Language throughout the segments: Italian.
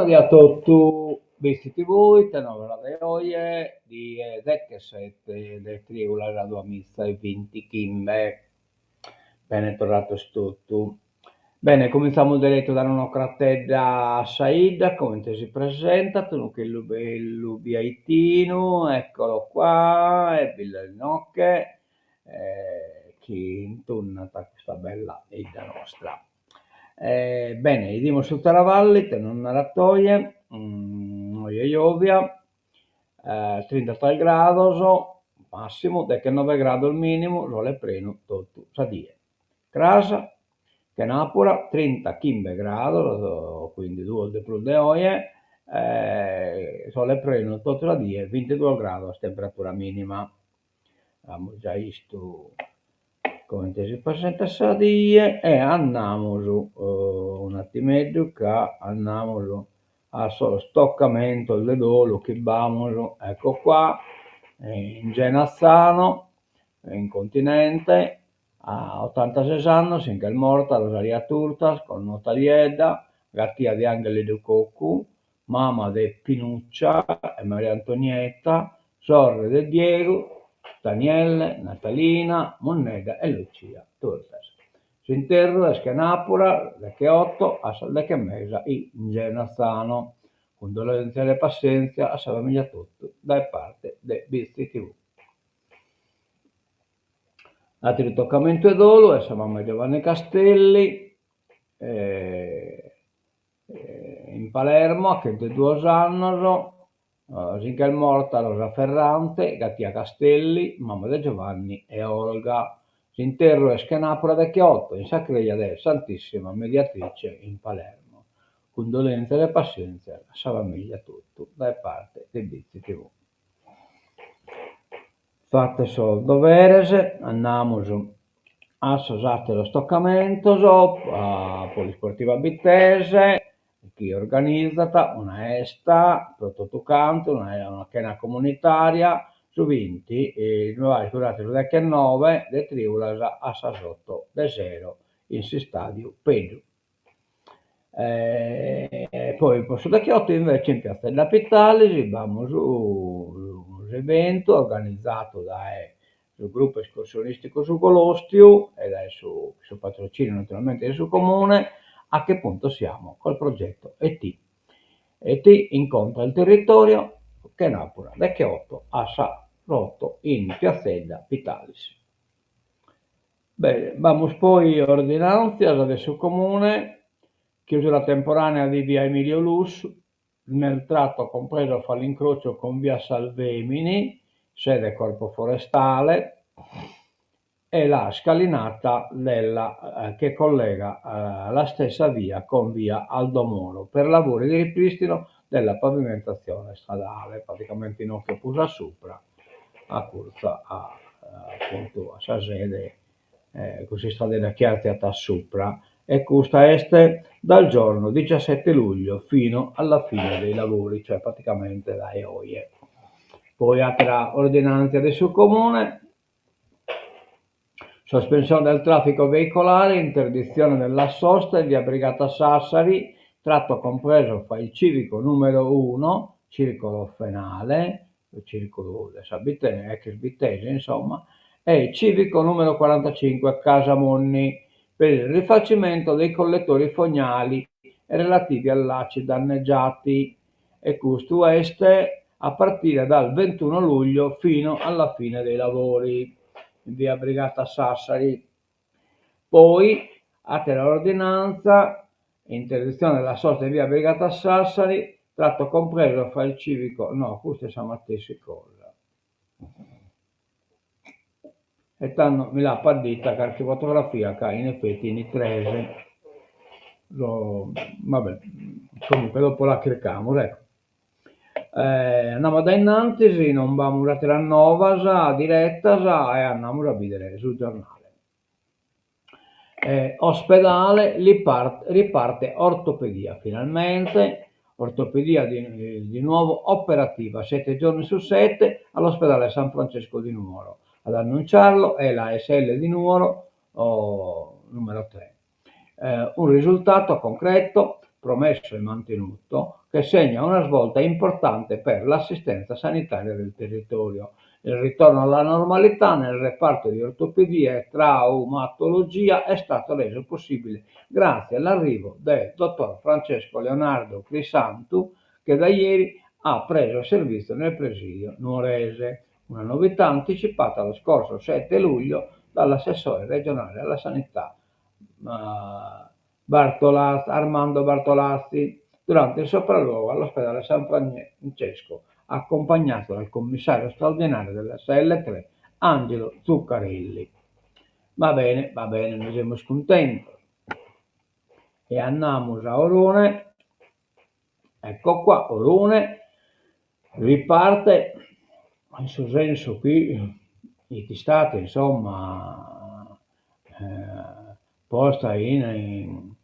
Buongiorno a tutti, visti voi, tenore la veoie di Zecche 7 del Triula la tua missa e 20 Kimbe. Bene, tornato tutto. Bene, cominciamo diretto da una cratedda a Saida, come te si presenta, tu che l'ubiaitino, eccolo qua, e Billa Nocche, che intornata questa bella ida nostra. Bene, idimo su Taravalli, te non naratoie, noia Iovia, 33 gradi, massimo, de che 9 gradi il minimo, lo le preno tutto, sadie. Crasa, che Napoli, 35 gradi, quindi 2 di più di oie, sole preno tutto la die, 22 gradi temperatura minima. Abbiamo già visto come si presenta Sadie e andiamo su un attimino che andiamo su al solo stoccamento del dolo che abbiamo, ecco qua, in Genazzano, in continente, a 86 anni, sinché è morta Rosaria Turtas, con Notaliedda, gattia di Angeli di Coccu, mamma di Pinuccia e Maria Antonietta, sorelle di Diego, Daniele, Natalina, Moneda e Lucia Turtas. Si interroga a Schianapura, le che 8, a Salde che Mesa, in Genazzano. Condolenze e pazienza a famiglia tutto, da parte di Bizzi TV. Altri ritoccamento e dolo, e siamo a Giovanni Castelli, in Palermo, a 22 anni, sinché è morta Rosa Ferrante, Gattia Castelli, mamma di Giovanni e Olga. Si interroga a Schianapura da Chiotto, in Sacreglia del Santissima Mediatrice in Palermo. Condolenze e pazienza a sua famiglia tutto, da parte di Bizzi TV. Fatte sul dovere, andiamo a Sosate lo stoccamento, a Polisportiva Bittese, chi organizza una esta, prototucante, una chena comunitaria, su 20, e nuove curate su 19, de Triulas a Sasotto, de 0, in si stadio Peggio. Poi posto da Chiotto invece in piazza della Pitalisi abbiamo un evento organizzato dal gruppo escursionistico su Golostio e dal suo patrocinio naturalmente del suo comune. A che punto siamo col progetto ET? ET incontra il territorio che Napoli da Chiotto a Sarotto in piazzella Pitalisi. Bene, vamos poi ordinanzias adesso comune, chiusura temporanea di via Emilio Lus, nel tratto compreso fra l'incrocio con via Salvemini, sede Corpo Forestale, e la scalinata che collega la stessa via con via Aldomoro per lavori di ripristino della pavimentazione stradale, praticamente in occhio pusa sopra, a Curza, appunto a Sasede, così sta della chiarata sopra, e questa est dal giorno 17 luglio fino alla fine dei lavori, cioè praticamente da Eoie. Poi altra ordinanza del suo comune, sospensione del traffico veicolare, interdizione della sosta in via Brigata Sassari, tratto compreso fra il civico numero 1, circolo Fenale, il circolo ex Bittese insomma, e il civico numero 45 Casa Monni, per il rifacimento dei collettori fognali relativi ai lacci danneggiati, e questo est a partire dal 21 luglio fino alla fine dei lavori in via Brigata Sassari. Poi altra ordinanza, interdizione della sosta in via Brigata Sassari, tratto compreso fra il civico, no, questo è San Matteo cosa. E tanto mi l'ha partita che fotografia che in effetti in itrese, vabbè, comunque dopo la cerchiamo, ecco. Andiamo da innanzi, non abbiamo la nuova diretta e andiamo a vedere sul giornale. Ospedale riparte ortopedia finalmente, ortopedia di nuovo operativa 7 giorni su 7 all'ospedale San Francesco di Nuoro. Ad annunciarlo è la ASL di Nuoro numero 3. Un risultato concreto: promesso e mantenuto, che segna una svolta importante per l'assistenza sanitaria del territorio. Il ritorno alla normalità nel reparto di ortopedia e traumatologia è stato reso possibile grazie all'arrivo del dottor Francesco Leonardo Crisantu, che da ieri ha preso servizio nel presidio nuorese, una novità anticipata lo scorso 7 luglio dall'assessore regionale alla sanità Armando Bartolazzi durante il sopralluogo all'ospedale San Francesco, accompagnato dal commissario straordinario dell'SL3 Angelo Zuccarelli. Va bene, noi siamo contenti. E andiamo a Orone. Ecco qua, Orone riparte, in suo senso qui è stata insomma posta in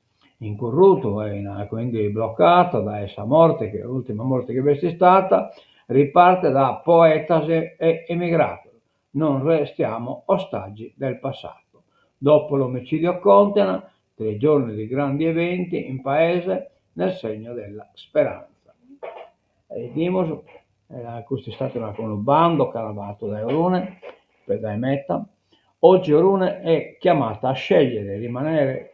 corrutto, quindi bloccato da essa morte, che è l'ultima morte che è stata, riparte da poetas e emigrato. Non restiamo ostaggi del passato. Dopo l'omicidio a Contena, 3 giorni di grandi eventi in paese nel segno della speranza. Questo è stato un bando calabato da Orone, per dai Meta. Oggi Orone è chiamata a scegliere rimanere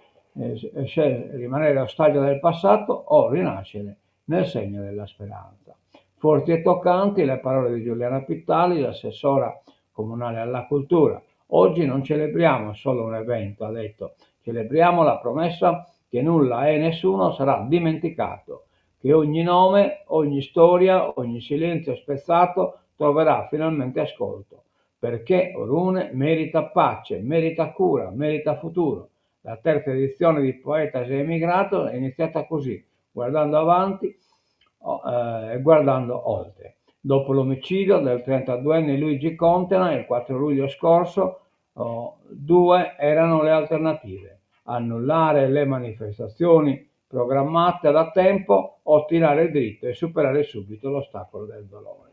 ostaggio del passato o rinascere nel segno della speranza. Forti e toccanti le parole di Giuliana Pittali, l'assessora comunale alla cultura. Oggi non celebriamo solo un evento, ha detto, celebriamo la promessa che nulla e nessuno sarà dimenticato, che ogni nome, ogni storia, ogni silenzio spezzato troverà finalmente ascolto, perché Orune merita pace, merita cura, merita futuro. La terza edizione di Poetas e Emigrato è iniziata così, guardando avanti e guardando oltre. Dopo l'omicidio del 32enne Luigi Contena il 4 luglio scorso, 2 erano le alternative: annullare le manifestazioni programmate da tempo o tirare dritto e superare subito l'ostacolo del dolore.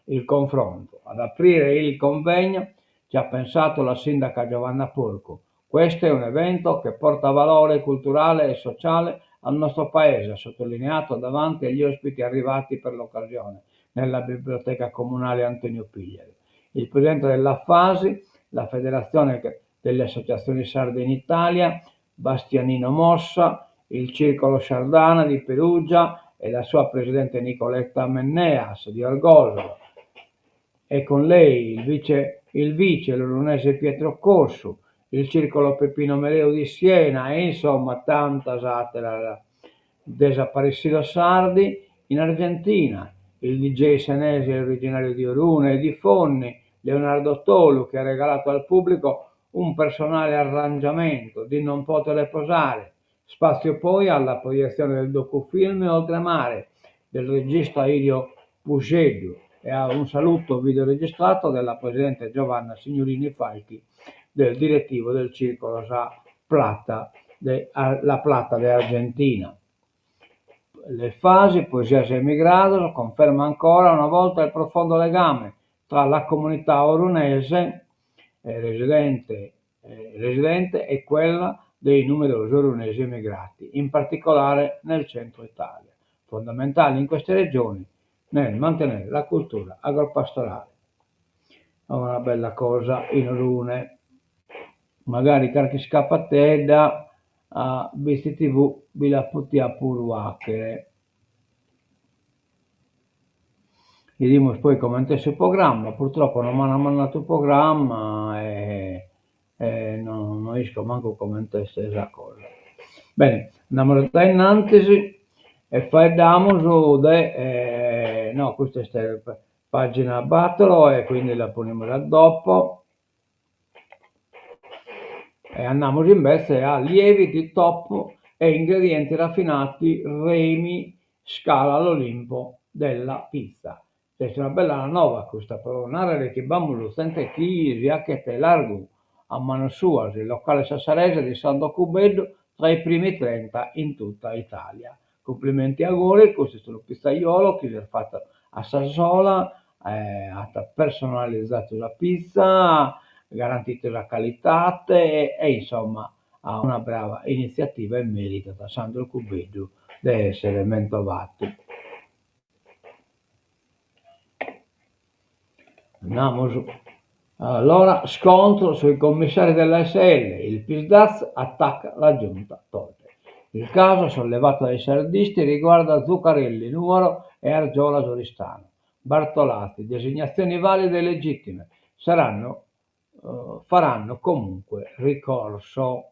Il confronto. Ad aprire il convegno ci ha pensato la sindaca Giovanna Porco. Questo è un evento che porta valore culturale e sociale al nostro paese, ha sottolineato davanti agli ospiti arrivati per l'occasione nella biblioteca comunale Antonio Pigliari. Il presidente della FASI, la Federazione delle Associazioni Sarde in Italia, Bastianino Mossa, il Circolo Sardana di Perugia e la sua presidente Nicoletta Menneas di Orgoglio, e con lei il vice l'oronese Pietro Corsu, il Circolo Peppino Meleo di Siena e insomma tanta satira Desaparecido Sardi in Argentina, il DJ senese originario di Orune e di Fonni, Leonardo Tolu, che ha regalato al pubblico un personale arrangiamento di Non potere posare. Spazio poi alla proiezione del docufilm Oltremare del regista Irio Puceddu e a un saluto videoregistrato della presidente Giovanna Signorini Falchi, del direttivo del Circolo La Plata de Argentina. Le fasi, poesia semigrado, conferma ancora una volta il profondo legame tra la comunità orunese residente e quella dei numerosi orunesi emigrati, in particolare nel centro Italia, fondamentali in queste regioni nel mantenere la cultura agropastorale. È una bella cosa in Orune, magari qualche scappatella a Visti TV bila putea purvachere. Gli dimos poi commenta sul programma, purtroppo non mi hanno mandato il programma e non riesco manco a commentare questa cosa. Bene, andiamo da innanzi e facciamo su no, questa è la pagina Batolo e quindi la poniamo da dopo. E andiamo invece a lieviti top e ingredienti raffinati Remi scala all'Olimpo della pizza. È una bella nuova questa, per narrare che bambolo sente chi riacchette largo a mano sua, il locale sassarese di San Docubeddo tra i primi 30 in tutta Italia. Complimenti a Gori, questo è il pizzaiolo che si è fatto a Sassola, ha personalizzato la pizza, garantito la qualità e insomma ha una brava iniziativa in merito da Sandro Cubeddu deve essere mentovati. Andiamo su. Allora, scontro sui commissari dell'ASL, il PISDAZ attacca la giunta Tolte. Il caso sollevato dai sardisti riguarda Zuccarelli, Nuoro e Argiola Soristano. Bartolatti, designazioni valide e legittime, faranno comunque ricorso.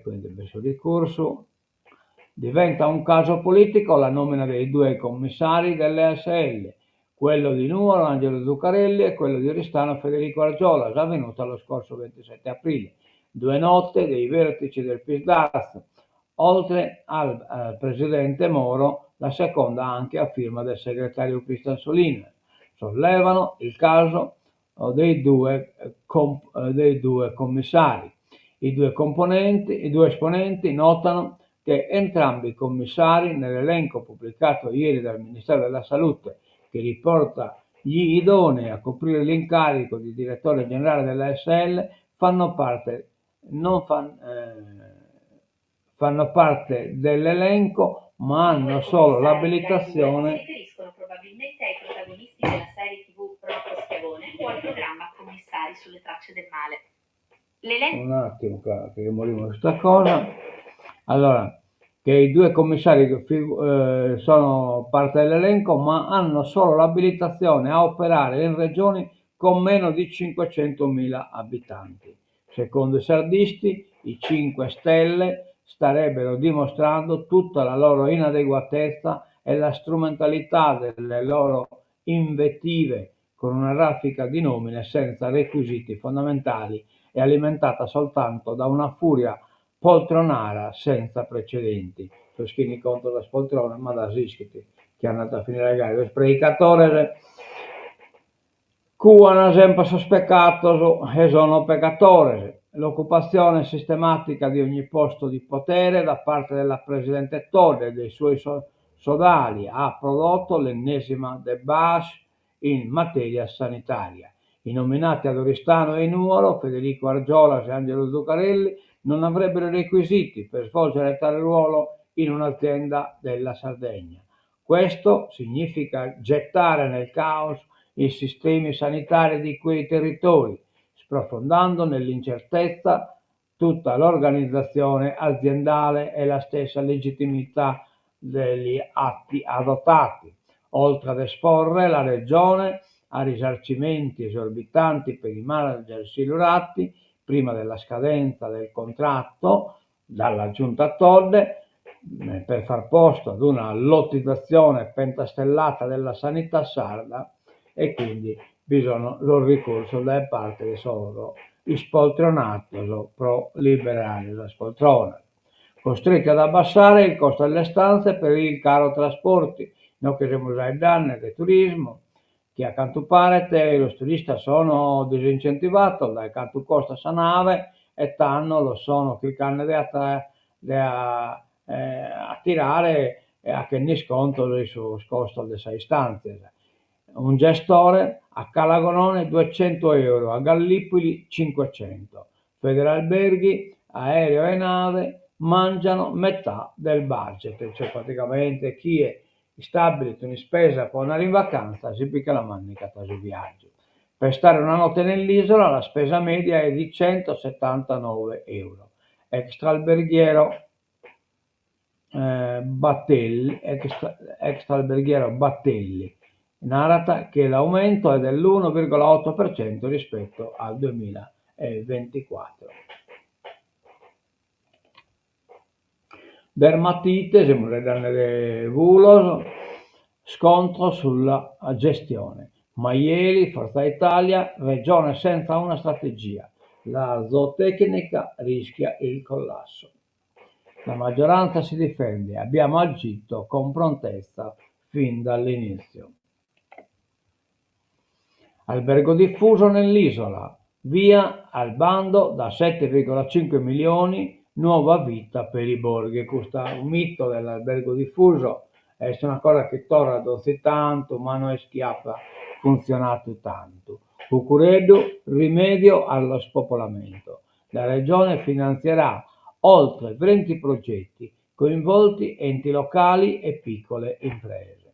Quindi questo ricorso diventa un caso politico la nomina dei due commissari delle ASL, quello di Nuoro Angelo Zuccarelli e quello di Oristano Federico Argiola, già avvenuta lo scorso 27 aprile, 2 notte dei vertici del PISDAS, oltre al presidente Moro, la seconda anche a firma del segretario Cristian Solina. Sollevano il caso dei due commissari. I due esponenti notano che entrambi i commissari, nell'elenco pubblicato ieri dal Ministero della Salute, che riporta gli idonei a coprire l'incarico di direttore generale dell'ASL, fanno parte dell'elenco, ma hanno solo l'abilitazione. Si riferiscono probabilmente ai protagonisti della serie TV Rocco Schiavone o al programma Commissari sulle tracce del male. Un attimo che morimo questa cosa. Allora, che i due commissari sono parte dell'elenco, ma hanno solo l'abilitazione a operare in regioni con meno di 500.000 abitanti. Secondo i sardisti, i 5 Stelle starebbero dimostrando tutta la loro inadeguatezza e la strumentalità delle loro invettive con una raffica di nomine senza requisiti fondamentali e alimentata soltanto da una furia poltronara senza precedenti. Toschini contro la spoltrona, ma da Sischiti, che è andato a finire le gare. Lo predicatore hanno sempre sospettato e sono peccatori. L'occupazione sistematica di ogni posto di potere da parte della Presidente Todd e dei suoi sodali ha prodotto l'ennesima débâche in materia sanitaria. I nominati ad Oristano e in Nuoro, Federico Argiola e Angelo Zuccarelli, non avrebbero i requisiti per svolgere tale ruolo in un'azienda della Sardegna. Questo significa gettare nel caos i sistemi sanitari di quei territori, sprofondando nell'incertezza tutta l'organizzazione aziendale e la stessa legittimità degli atti adottati, oltre ad esporre la Regione a risarcimenti esorbitanti per i manager silurati prima della scadenza del contratto dalla giunta Todde per far posto ad una lottizzazione pentastellata della sanità sarda, e quindi bisogna il ricorso da parte di solo spoltronati pro liberare la spoltrona, costretti ad abbassare il costo delle stanze per il caro trasporti, no che siamo già in danno del turismo, che a quanto pare lo turista sono disincentivato dal quanto costa sa nave e tanno lo sono che canne da attirare e a che ne sconto sul costo delle 6 stanze. Un gestore a Calagonone 200 euro, a Gallipoli 500. Federalberghi, aereo e nave mangiano metà del budget, cioè praticamente chi è stabilito in spesa può andare in vacanza, si picca la manica sul viaggio. Per stare una notte nell'isola la spesa media è di 179 euro. Extraalberghiero Battelli narra che l'aumento è dell'1,8% rispetto al 2024. Dermatite, sempre danne Vulos, scontro sulla gestione. Maieri, Forza Italia, regione senza una strategia. La zootecnica rischia il collasso. La maggioranza si difende, abbiamo agito con prontezza fin dall'inizio. Albergo diffuso nell'isola, via al bando da 7,5 milioni, nuova vita per i borghi. Questo è un mito dell'albergo diffuso, è una cosa che torna così tanto, ma non è schiappa funzionato tanto. Cucuredo, rimedio allo spopolamento. La regione finanzierà oltre 20 progetti coinvolti enti locali e piccole imprese.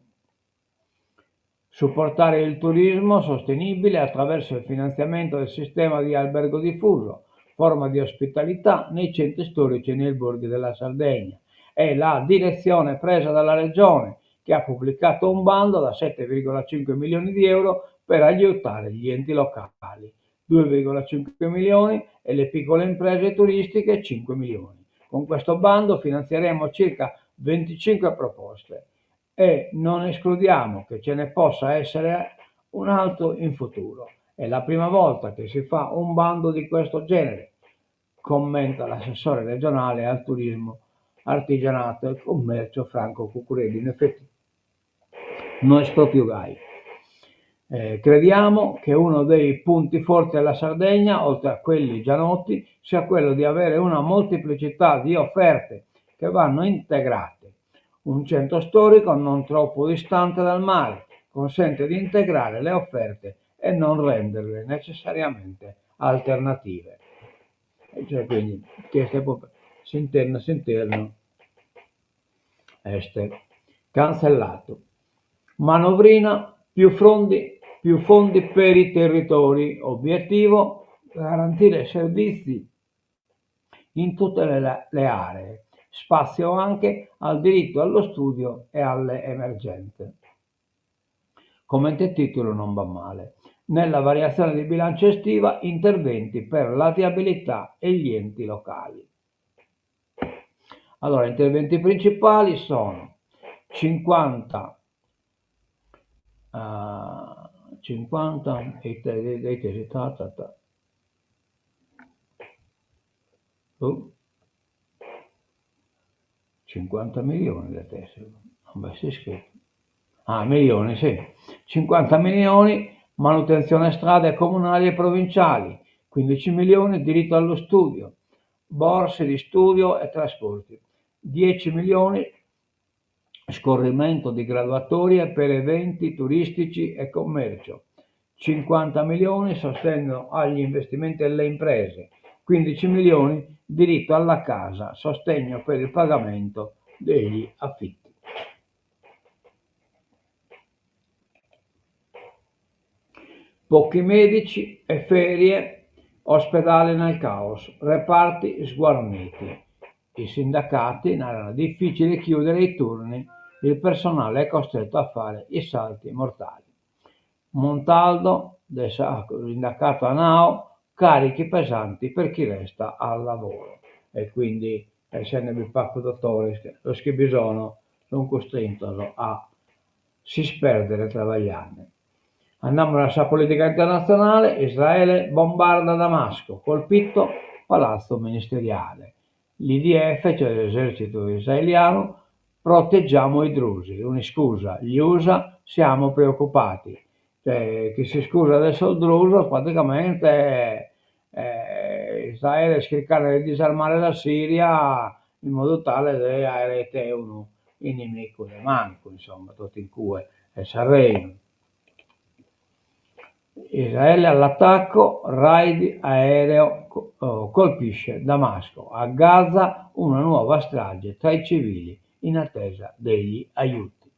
Supportare il turismo sostenibile attraverso il finanziamento del sistema di albergo diffuso, forma di ospitalità nei centri storici e nei borghi della Sardegna. È la direzione presa dalla Regione, che ha pubblicato un bando da 7,5 milioni di euro per aiutare gli enti locali, 2,5 milioni, e le piccole imprese turistiche 5 milioni. Con questo bando finanzieremo circa 25 proposte e non escludiamo che ce ne possa essere un altro in futuro. È la prima volta che si fa un bando di questo genere, commenta l'assessore regionale al turismo, artigianato e commercio Franco Cucurelli. In effetti non è proprio gai. Crediamo che uno dei punti forti della Sardegna, oltre a quelli già noti, sia quello di avere una molteplicità di offerte che vanno integrate. Un centro storico non troppo distante dal mare consente di integrare le offerte e non renderle necessariamente alternative. Cioè, quindi, s'interno, este cancellato. Manovrina, più fondi per i territori. Obiettivo: garantire servizi in tutte le aree. Spazio anche al diritto allo studio e alle emergenze. Come titolo non va male. Nella variazione di bilancio estiva, interventi per la viabilità e gli enti locali. Allora, interventi principali sono 50 50 milioni da tessere, vabbè, si scritto. Milioni, sì. 50 milioni manutenzione strade comunali e provinciali, 15 milioni diritto allo studio, borse di studio e trasporti, 10 milioni scorrimento di graduatorie per eventi turistici e commercio, 50 milioni sostegno agli investimenti delle imprese, 15 milioni diritto alla casa, sostegno per il pagamento degli affitti. Pochi medici e ferie, ospedale nel caos, reparti sguarniti. I sindacati narrano difficile chiudere i turni, il personale è costretto a fare i salti mortali. Montaldo, sindacato ANAO, carichi pesanti per chi resta al lavoro. E quindi se ne vi parlo dottore, lo che bisogna non costringono a si sperdere travagliare. Andiamo alla politica internazionale. Israele bombarda Damasco, colpito palazzo ministeriale. L'IDF, cioè l'esercito israeliano, proteggiamo i drusi. Una scusa, gli USA siamo preoccupati. Cioè, chi si scusa adesso il druso praticamente Israele cercare di disarmare la Siria in modo tale da avere un nemico di manco, insomma, tutto in cui è Sarreino. Israele all'attacco, raid aereo colpisce Damasco. A Gaza una nuova strage tra i civili in attesa degli aiuti.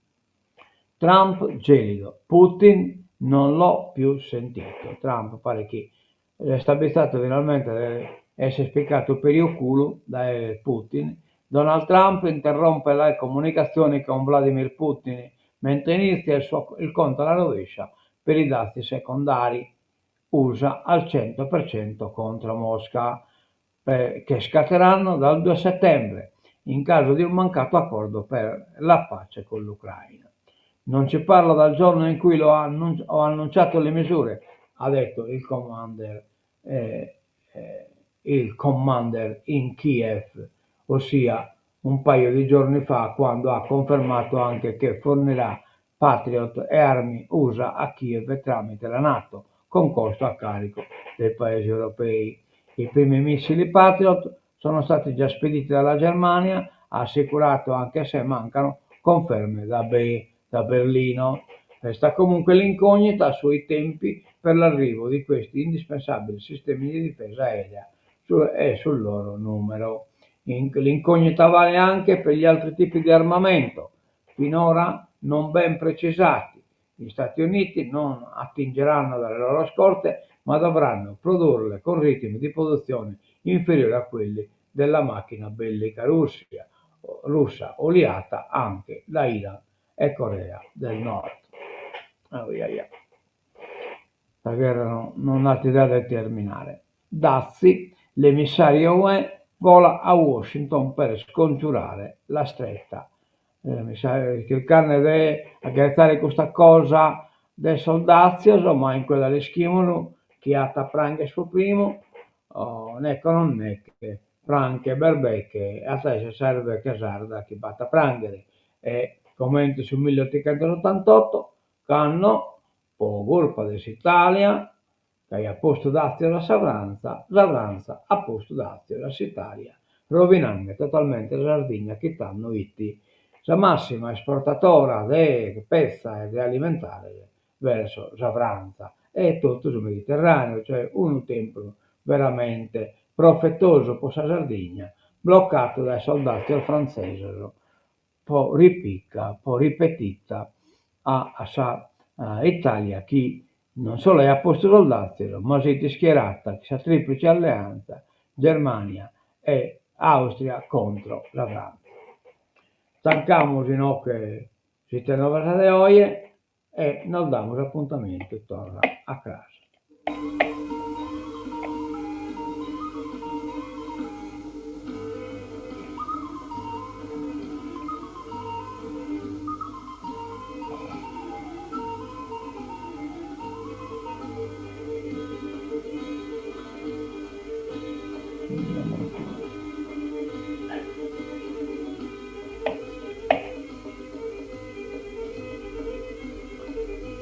Trump gelido, Putin non l'ho più sentito. Trump pare che è stabilizzato finalmente essere spiccato per il culo da Putin. Donald Trump interrompe le comunicazioni con Vladimir Putin mentre inizia il conto alla rovescia per i dazi secondari USA al 100% contro Mosca, che scatteranno dal 2 settembre in caso di un mancato accordo per la pace con l'Ucraina. Non ci parla dal giorno in cui ho annunciato le misure, ha detto il commander in Kiev, ossia un paio di giorni fa, quando ha confermato anche che fornirà Patriot e armi USA a Kiev tramite la NATO, con costo a carico dei paesi europei. I primi missili Patriot sono stati già spediti dalla Germania, ha assicurato, anche se mancano conferme da Berlino. Resta comunque l'incognita sui tempi per l'arrivo di questi indispensabili sistemi di difesa aerea e sul loro numero. L'incognita vale anche per gli altri tipi di armamento, finora non ben precisati. Gli Stati Uniti non attingeranno dalle loro scorte, ma dovranno produrle con ritmi di produzione inferiori a quelli della macchina bellica russa, oliata anche da Iran e Corea del Nord. La guerra non ha idea di terminare. Dazi, l'emissario UE, vola a Washington per scongiurare la stretta. Il carne deve accarezzare questa cosa dei soldati, ma in quella di schimolo chi ha pranghe sul primo, necco non necche, pranche, berbecche, a te se serve casarda chi batta prangere. E commenti su 1888, canno, o colpa dell'Italia, che ha posto d'azio la Savranza ha posto d'azio la Italia, rovinando totalmente la Sardegna, chittando itti la massima esportatora di pezza e di alimentare verso Savranza e tutto sul Mediterraneo, cioè un tempo veramente profettoso per la Sardegna, bloccato dai soldati francesi, poi ripicca, poi ripetita a Italia che non solo è a posto soldati, ma si è schierata questa triplice alleanza Germania e Austria contro la Francia. Stancamos no che si teneva le oie e nos damos appuntamento torna a casa.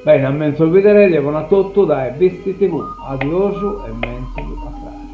Bene, a mezzo il video, buona a tutti, dai, Visti TV, adioso e mezzo a frase.